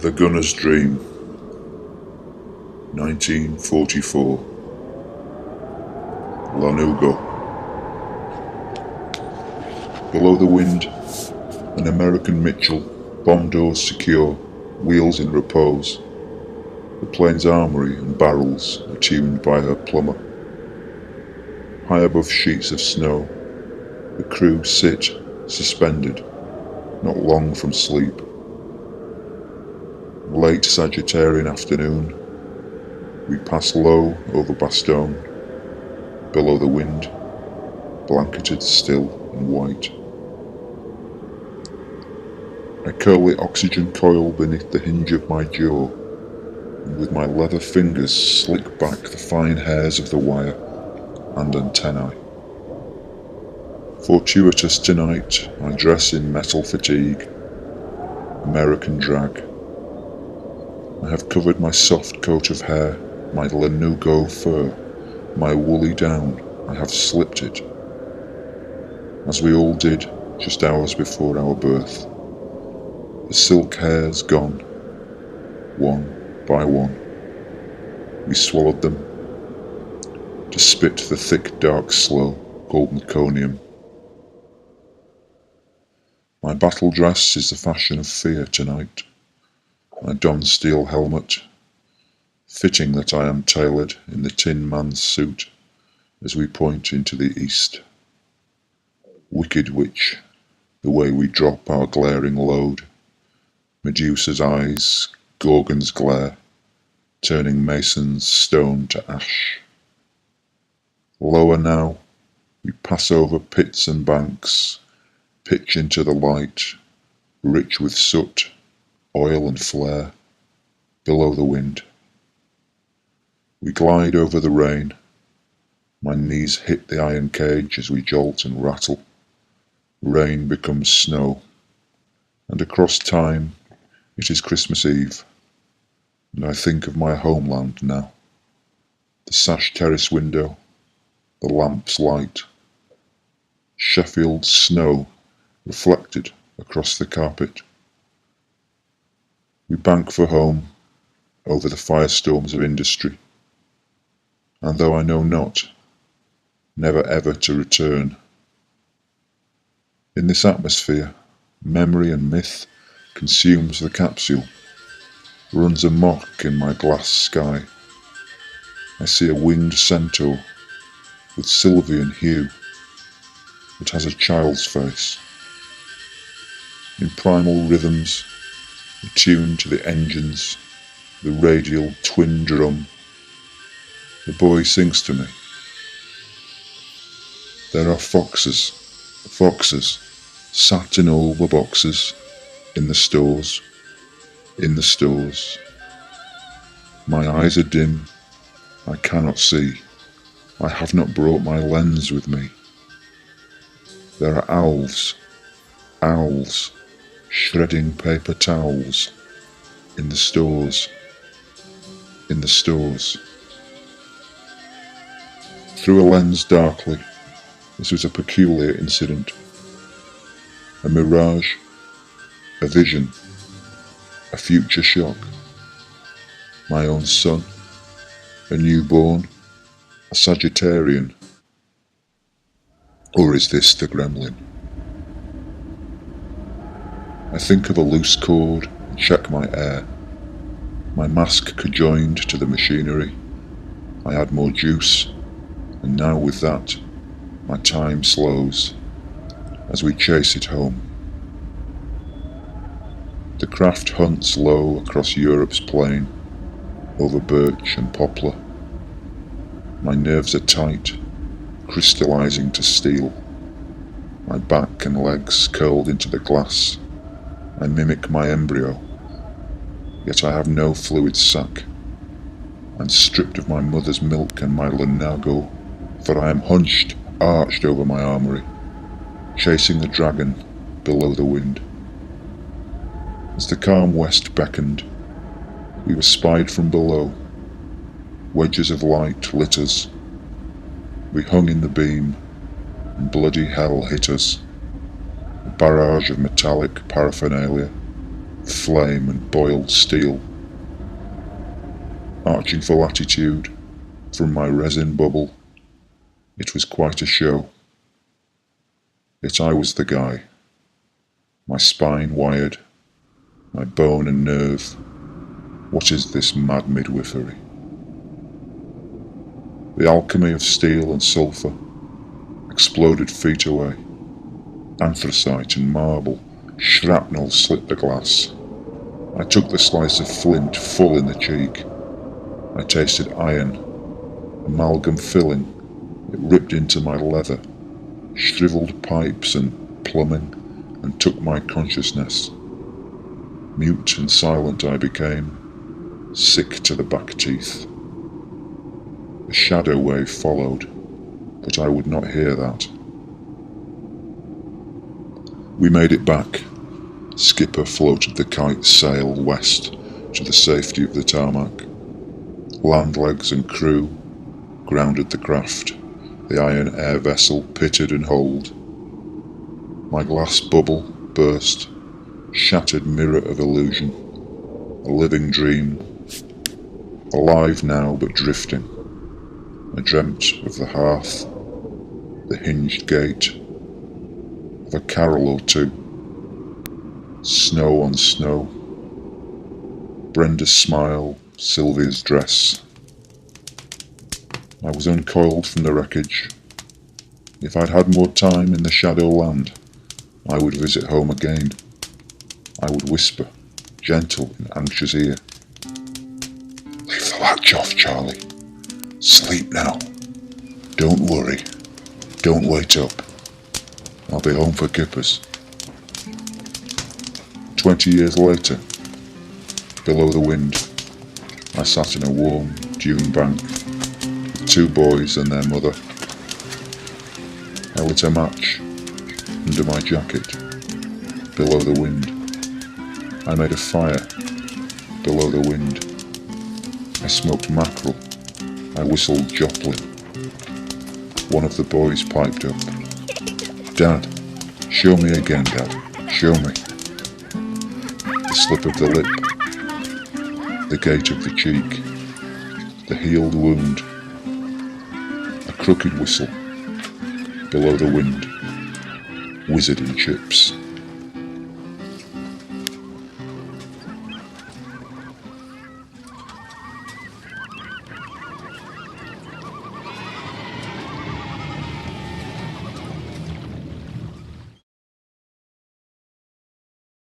The Gunner's Dream, 1944. Lanugo. Below the wind, an American Mitchell, bomb doors secure, wheels in repose. The plane's armoury and barrels are tuned by her plumber. High above sheets of snow, the crew sit, suspended, not long from sleep. Late Sagittarian afternoon, we pass low over Bastogne, below the wind, blanketed still and white. I curl the oxygen coil beneath the hinge of my jaw, and with my leather fingers slick back the fine hairs of the wire and antennae. Fortuitous tonight, I dress in metal fatigue, American drag. I have covered my soft coat of hair, my Lanugo fur, my woolly down, I have slipped it, as we all did just hours before our birth. The silk hairs gone, one by one. We swallowed them, to spit the thick dark slow called meconium. My battle dress is the fashion of fear tonight. I don steel helmet, fitting that I am tailored in the Tin Man's suit as we point into the east. Wicked witch, the way we drop our glaring load, Medusa's eyes, Gorgon's glare, turning mason's stone to ash. Lower now, we pass over pits and banks, pitch into the light, rich with soot, oil and flare, below the wind. We glide over the rain. My knees hit the iron cage as we jolt and rattle. Rain becomes snow, and across time it is Christmas Eve, and I think of my homeland now. The sash terrace window, the lamp's light, Sheffield's snow reflected across the carpet. We bank for home over the firestorms of industry, and though I know not, never ever to return. In this atmosphere, memory and myth consumes the capsule, runs amok in my glass sky. I see a winged centaur with sylvan hue. It has a child's face. In primal rhythms, attuned to the engines, the radial twin drum, the boy sings to me. There are foxes, sat in all the boxes, in the stores. My eyes are dim, I cannot see, I have not brought my lens with me. There are owls, shredding paper towels, in the stores. Through a lens darkly, this was a peculiar incident. A mirage, a vision, a future shock. My own son, a newborn, a Sagittarian. Or is this the gremlin? I think of a loose cord and check my air. My mask conjoined to the machinery. I add more juice, and now with that, my time slows as we chase it home. The craft hunts low across Europe's plain, over birch and poplar. My nerves are tight, crystallizing to steel. My back and legs curled into the glass. I mimic my embryo, yet I have no fluid sac. I'm stripped of my mother's milk and my Lanugo, for I am hunched, arched over my armoury, chasing the dragon below the wind. As the calm west beckoned, we were spied from below. Wedges of light lit us. We hung in the beam, and bloody hell hit us. A barrage of metallic paraphernalia, flame and boiled steel. Arching for latitude from my resin bubble, it was quite a show. Yet I was the guy, my spine wired, my bone and nerve. What is this mad midwifery? The alchemy of steel and sulphur exploded feet away. Anthracite and marble, shrapnel slit the glass. I took the slice of flint full in the cheek. I tasted iron, amalgam filling. It ripped into my leather, shriveled pipes and plumbing, and took my consciousness. Mute and silent I became, sick to the back teeth. A shadow wave followed, but I would not hear that. We made it back. Skipper floated the kite's sail west to the safety of the tarmac. Land legs and crew grounded the craft. The iron air vessel pitted and holed. My glass bubble burst, shattered mirror of illusion, a living dream, alive now but drifting. I dreamt of the hearth, the hinged gate, of a carol or two, snow on snow, Brenda's smile, Sylvia's dress. I was uncoiled from the wreckage. If I'd had more time in the shadow land, I would visit home again. I would whisper, gentle in anxious ear, "Leave the latch off, Charlie. Sleep now. Don't worry. Don't wait up. I'll be home for kippers." 20 years later, below the wind, I sat in a warm dune bank with 2 boys and their mother. I lit a match under my jacket, below the wind. I made a fire, below the wind. I smoked mackerel. I whistled Joplin. One of the boys piped up, "Dad, show me again, Dad, show me." The slip of the lip, the gate of the cheek, the healed wound, a crooked whistle, below the wind, wizard in chips.